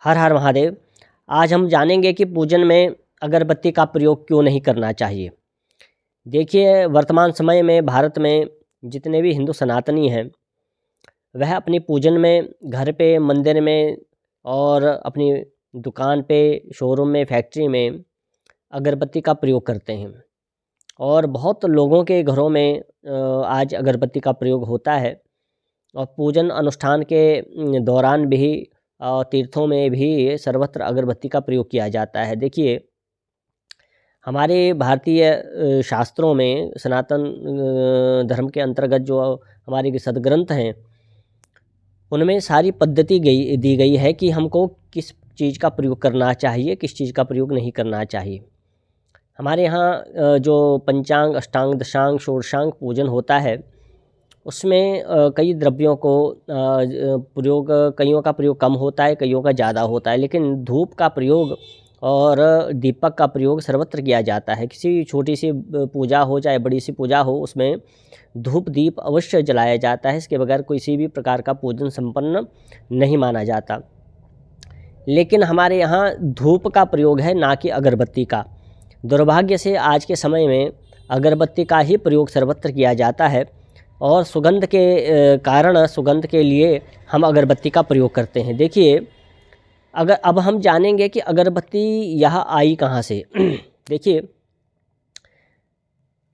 हर हर महादेव। आज हम जानेंगे कि पूजन में अगरबत्ती का प्रयोग क्यों नहीं करना चाहिए। देखिए, वर्तमान समय में भारत में जितने भी हिंदू सनातनी हैं, वह अपनी पूजन में घर पे, मंदिर में और अपनी दुकान पे, शोरूम में, फैक्ट्री में अगरबत्ती का प्रयोग करते हैं। और बहुत लोगों के घरों में आज अगरबत्ती का प्रयोग होता है। और पूजन अनुष्ठान के दौरान भी तीर्थों में भी सर्वत्र अगरबत्ती का प्रयोग किया जाता है। देखिए, हमारे भारतीय शास्त्रों में सनातन धर्म के अंतर्गत जो हमारे सदग्रंथ हैं, उनमें सारी पद्धति दी गई है कि हमको किस चीज़ का प्रयोग करना चाहिए, किस चीज़ का प्रयोग नहीं करना चाहिए। हमारे यहाँ जो पंचांग, अष्टांग, दशांग, षोडशांग पूजन होता है, उसमें कई द्रव्यों को प्रयोग, कईयों का प्रयोग कम होता है, कईयों का ज़्यादा होता है। लेकिन धूप का प्रयोग और दीपक का प्रयोग सर्वत्र किया जाता है। किसी छोटी सी पूजा हो चाहे बड़ी सी पूजा हो, उसमें धूप दीप अवश्य जलाया जाता है। इसके बगैर किसी भी प्रकार का पूजन संपन्न नहीं माना जाता। लेकिन हमारे यहाँ धूप का प्रयोग है, ना कि अगरबत्ती का। दुर्भाग्य से आज के समय में अगरबत्ती का ही प्रयोग सर्वत्र किया जाता है और सुगंध के कारण, सुगंध के लिए हम अगरबत्ती का प्रयोग करते हैं। देखिए, अगर अब हम जानेंगे कि अगरबत्ती यहाँ आई कहाँ से। देखिए,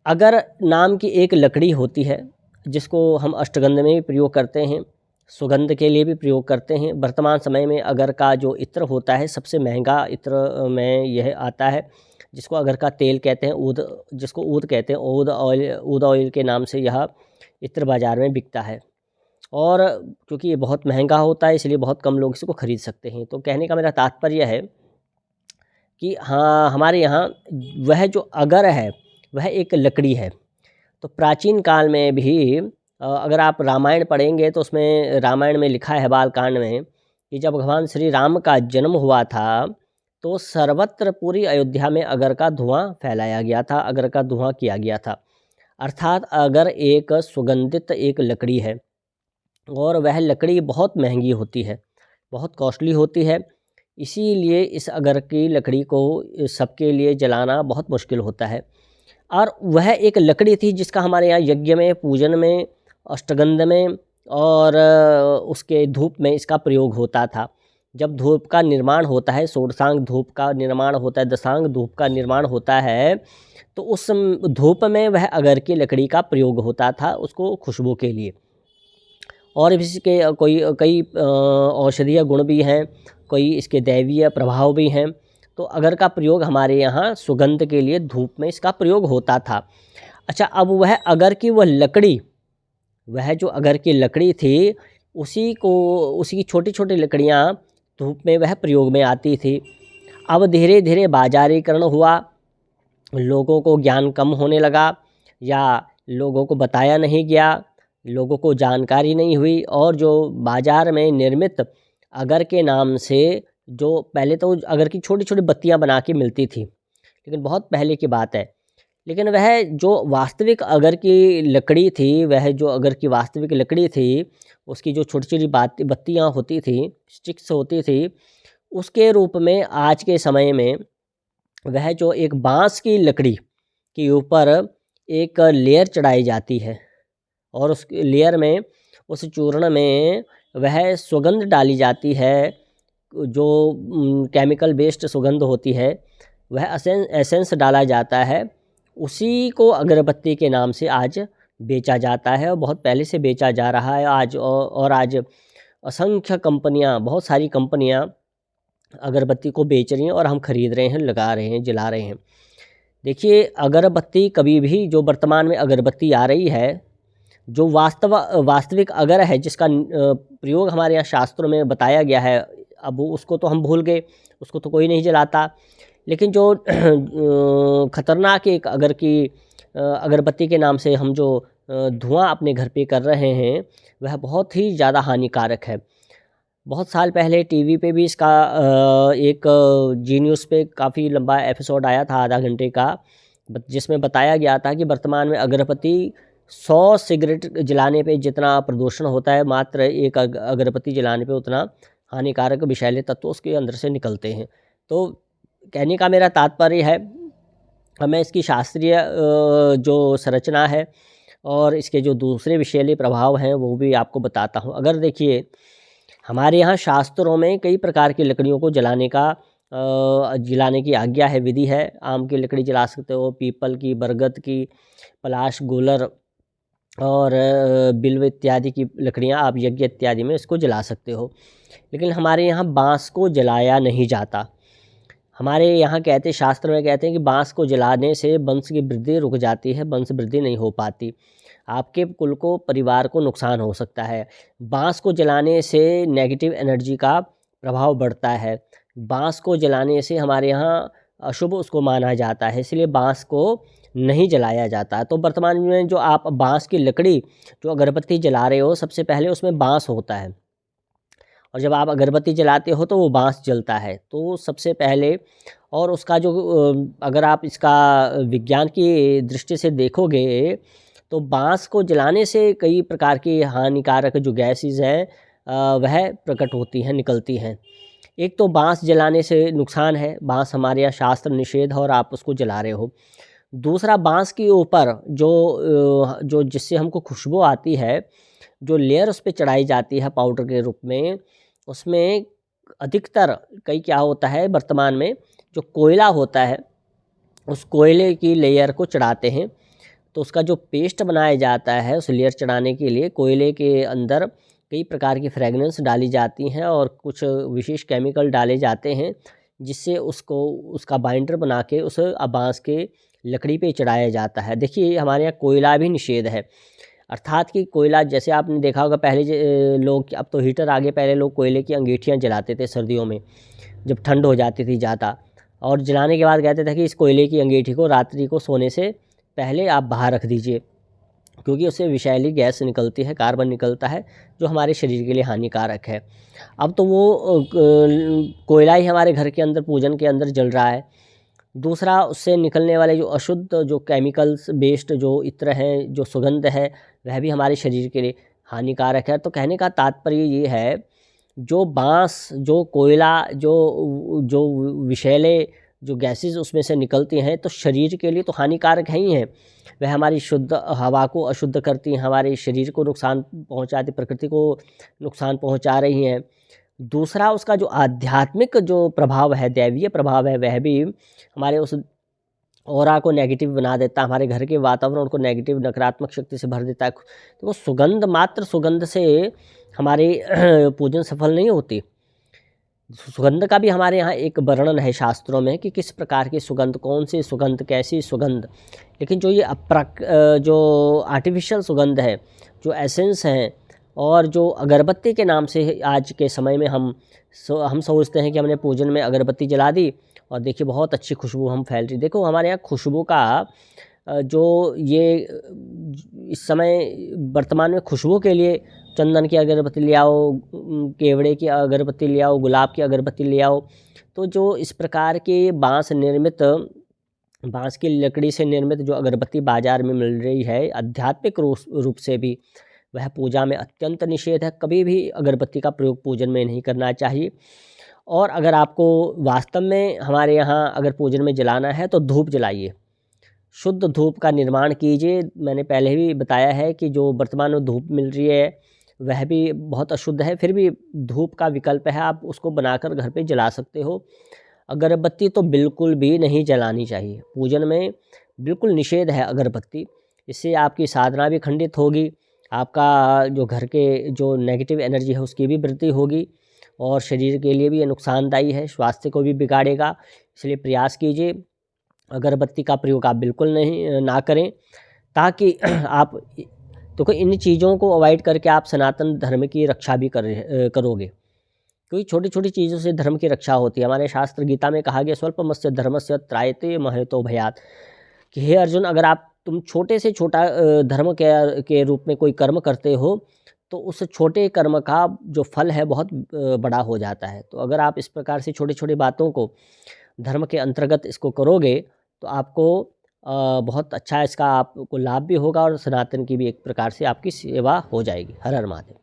अगर नाम की एक लकड़ी होती है, जिसको हम अष्टगंध में भी प्रयोग करते हैं, सुगंध के लिए भी प्रयोग करते हैं। वर्तमान समय में अगर का जो इत्र होता है, सबसे महंगा इत्र में यह आता है, जिसको अगर का तेल कहते हैं, ऊद, जिसको ऊद कहते हैं, ऊद ऑयल के नाम से यह इत्र बाज़ार में बिकता है। और क्योंकि ये बहुत महंगा होता है, इसलिए बहुत कम लोग इसको ख़रीद सकते हैं। तो कहने का मेरा तात्पर्य है कि हाँ, हमारे यहाँ वह जो अगर है, वह एक लकड़ी है। तो प्राचीन काल में भी अगर आप रामायण पढ़ेंगे तो उसमें, रामायण में लिखा है बालकांड में, कि जब भगवान श्री राम का जन्म हुआ था, तो सर्वत्र पूरी अयोध्या में अगर का धुआं फैलाया गया था, अगर का धुआं किया गया था। अर्थात अगर एक सुगंधित एक लकड़ी है और वह लकड़ी बहुत महंगी होती है, बहुत कॉस्टली होती है। इसीलिए इस अगर की लकड़ी को सबके लिए जलाना बहुत मुश्किल होता है। और वह एक लकड़ी थी जिसका हमारे यहाँ यज्ञ में, पूजन में, अष्टगंध में और उसके धूप में इसका प्रयोग होता था। जब धूप का निर्माण होता है, षोडशांग धूप का निर्माण होता है, दशांग धूप का निर्माण होता है, तो उस धूप में वह अगर की लकड़ी का प्रयोग होता था, उसको खुशबू के लिए। और इसके कई औषधीय गुण भी हैं, कोई इसके दैवीय प्रभाव भी हैं। तो अगर का प्रयोग हमारे यहाँ सुगंध के लिए धूप में इसका प्रयोग होता था। अच्छा, अब वह अगर की वह लकड़ी, वह जो अगर की लकड़ी थी, उसी की छोटी छोटी लकड़ियाँ धूप में वह प्रयोग में आती थी। अब धीरे धीरे बाजारीकरण हुआ, लोगों को ज्ञान कम होने लगा, या लोगों को बताया नहीं गया, लोगों को जानकारी नहीं हुई। और जो बाज़ार में निर्मित अगर के नाम से, जो पहले तो अगर की छोटी छोटी बत्तियां बना के मिलती थी, लेकिन बहुत पहले की बात है। लेकिन वह जो वास्तविक अगर की लकड़ी थी, वह जो अगर की वास्तविक लकड़ी थी, उसकी जो छोटी छोटी बत्तियां होती थी, स्टिक्स होती थी, उसके रूप में आज के समय में वह जो एक बांस की लकड़ी के ऊपर एक लेयर चढ़ाई जाती है, और उस लेयर में, उस चूर्ण में वह सुगंध डाली जाती है, जो केमिकल बेस्ड सुगंध होती है, वह एसेंस डाला जाता है। उसी को अगरबत्ती के नाम से आज बेचा जाता है, और बहुत पहले से बेचा जा रहा है आज। और आज असंख्य कंपनियां, बहुत सारी कंपनियां अगरबत्ती को बेच रही हैं, और हम खरीद रहे हैं, लगा रहे हैं, जला रहे हैं। देखिए, अगरबत्ती कभी भी, जो वर्तमान में अगरबत्ती आ रही है, जो वास्तविक अगर है, जिसका प्रयोग हमारे यहाँ शास्त्रों में बताया गया है, अब उसको तो हम भूल गए, उसको तो कोई नहीं जलाता। लेकिन जो खतरनाक एक अगर की अगरबत्ती के नाम से हम जो धुआं अपने घर पे कर रहे हैं, वह बहुत ही ज़्यादा हानिकारक है। बहुत साल पहले टीवी पे भी इसका एक जी न्यूज़ पे काफ़ी लंबा एपिसोड आया था, आधा घंटे का, जिसमें बताया गया था कि वर्तमान में अगरबत्ती 100 सिगरेट जलाने पे जितना प्रदूषण होता है, मात्र एक अगरबत्ती जलाने पे उतना हानिकारक विषैले तत्व उसके अंदर से निकलते हैं। तो कहने का मेरा तात्पर्य है, मैं इसकी शास्त्रीय जो संरचना है और इसके जो दूसरे विषैले प्रभाव हैं वो भी आपको बताता हूँ। अगर देखिए, हमारे यहाँ शास्त्रों में कई प्रकार की लकड़ियों को जलाने की आज्ञा है, विधि है। आम की लकड़ी जला सकते हो, पीपल की, बरगद की, पलाश, गूलर और बिल्व इत्यादि की लकड़ियाँ आप यज्ञ इत्यादि में इसको जला सकते हो। लेकिन हमारे यहाँ बाँस को जलाया नहीं जाता। हमारे यहाँ कहते, शास्त्र में कहते हैं कि बाँस को जलाने से वंश की वृद्धि रुक जाती है, वंश वृद्धि नहीं हो पाती, आपके कुल को, परिवार को नुकसान हो सकता है। बाँस को जलाने से नेगेटिव एनर्जी का प्रभाव बढ़ता है। बाँस को जलाने से हमारे यहाँ अशुभ उसको माना जाता है, इसलिए बाँस को नहीं जलाया जाता। तो वर्तमान में जो आप बाँस की लकड़ी जो अगरबत्ती जला रहे हो, सबसे पहले उसमें बाँस होता है, और जब आप अगरबत्ती जलाते हो तो वो बाँस जलता है। तो सबसे पहले, और उसका जो अगर आप इसका विज्ञान की दृष्टि से देखोगे तो बाँस को जलाने से कई प्रकार की हानिकारक जो गैसेज़ हैं वह प्रकट होती हैं, निकलती हैं। एक तो बाँस जलाने से नुकसान है, बाँस हमारे यहाँ शास्त्र निषेध है और आप उसको जला रहे हो। दूसरा, बाँस के ऊपर जो जिससे हमको खुशबू आती है, जो लेयर उस पे चढ़ाई जाती है पाउडर के रूप में, उसमें अधिकतर कई क्या होता है, वर्तमान में जो कोयला होता है उस कोयले की लेयर को चढ़ाते हैं। तो उसका जो पेस्ट बनाया जाता है उस लेयर चढ़ाने के लिए कोयले के अंदर कई प्रकार की फ्रेगनेंस डाली जाती हैं और कुछ विशेष केमिकल डाले जाते हैं, जिससे उसको उसका बाइंडर बना के उस बाँस के लकड़ी पे चढ़ाया जाता है। देखिए, हमारे यहाँ कोयला भी निषेध है, अर्थात कि कोयला, जैसे आपने देखा होगा पहले लोग, अब तो हीटर आ गए, पहले लोग कोयले की अंगीठियाँ जलाते थे सर्दियों में जब ठंड हो जाती थी ज़्यादा, और जलाने के बाद कहते थे कि इस कोयले की अंगीठी को रात्रि को सोने से पहले आप बाहर रख दीजिए, क्योंकि उससे विषैली गैस निकलती है, कार्बन निकलता है जो हमारे शरीर के लिए हानिकारक है। अब तो वो कोयला ही हमारे घर के अंदर पूजन के अंदर जल रहा है। दूसरा, उससे निकलने वाले जो अशुद्ध जो केमिकल्स बेस्ड जो इत्र हैं, जो सुगंध है, वह भी हमारे शरीर के लिए हानिकारक है। तो कहने का तात्पर्य ये है, जो बाँस, जो कोयला, जो विषैले जो गैसेज़ उसमें से निकलती हैं, तो शरीर के लिए तो हानिकारक है ही हैं। वह हमारी शुद्ध हवा को अशुद्ध करती हैं, हमारे शरीर को नुकसान पहुँचाती, प्रकृति को नुकसान पहुँचा रही हैं। दूसरा, उसका जो आध्यात्मिक जो प्रभाव है, दैवीय प्रभाव है, वह भी हमारे उस ऑरा को नेगेटिव बना देता है, हमारे घर के वातावरण को नेगेटिव नकारात्मक शक्ति से भर देता है। तो वो सुगंध, मात्र सुगंध से हमारी पूजन सफल नहीं होती। सुगंध का भी हमारे यहाँ एक वर्णन है शास्त्रों में कि किस प्रकार की सुगंध, कौन सी सुगंध, कैसी सुगंध। लेकिन जो ये जो आर्टिफिशियल सुगंध है, जो एसेंस हैं, और जो अगरबत्ती के नाम से आज के समय में हम सोचते हैं कि हमने पूजन में अगरबत्ती जला दी और देखिए बहुत अच्छी खुशबू हम फैल रही। देखो, हमारे यहाँ खुशबू का जो ये इस समय वर्तमान में खुशबू के लिए चंदन की अगरबत्ती ले आओ, केवड़े की अगरबत्ती ले आओ, गुलाब की अगरबत्ती ले आओ। तो जो इस प्रकार के बाँस की लकड़ी से निर्मित जो अगरबत्ती बाज़ार में मिल रही है, आध्यात्मिक रूप से भी वह पूजा में अत्यंत निषेध है। कभी भी अगरबत्ती का प्रयोग पूजन में नहीं करना चाहिए। और अगर आपको वास्तव में हमारे यहाँ अगर पूजन में जलाना है तो धूप जलाइए, शुद्ध धूप का निर्माण कीजिए। मैंने पहले भी बताया है कि जो वर्तमान में धूप मिल रही है वह भी बहुत अशुद्ध है, फिर भी धूप का विकल्प है, आप उसको बनाकर घर पे जला सकते हो। अगरबत्ती तो बिल्कुल भी नहीं जलानी चाहिए, पूजन में बिल्कुल निषेध है अगरबत्ती। इससे आपकी साधना भी खंडित होगी, आपका जो घर के जो नेगेटिव एनर्जी है उसकी भी वृद्धि होगी, और शरीर के लिए भी ये नुकसानदायी है, स्वास्थ्य को भी बिगाड़ेगा। इसलिए प्रयास कीजिए अगरबत्ती का प्रयोग आप बिल्कुल ना करें, ताकि आप तो इन चीज़ों को अवॉइड करके आप सनातन धर्म की रक्षा भी करोगे, क्योंकि छोटी छोटी चीज़ों से धर्म की रक्षा होती है। हमारे शास्त्र गीता में कहा गया, स्वल्पमस्य धर्मस्य त्रायते महतो भयात्, कि हे अर्जुन, अगर तुम छोटे से छोटा धर्म के रूप में कोई कर्म करते हो तो उस छोटे कर्म का जो फल है बहुत बड़ा हो जाता है। तो अगर आप इस प्रकार से छोटी छोटी बातों को धर्म के अंतर्गत इसको करोगे तो आपको बहुत अच्छा इसका आपको लाभ भी होगा, और सनातन की भी एक प्रकार से आपकी सेवा हो जाएगी। हर हर महादेव।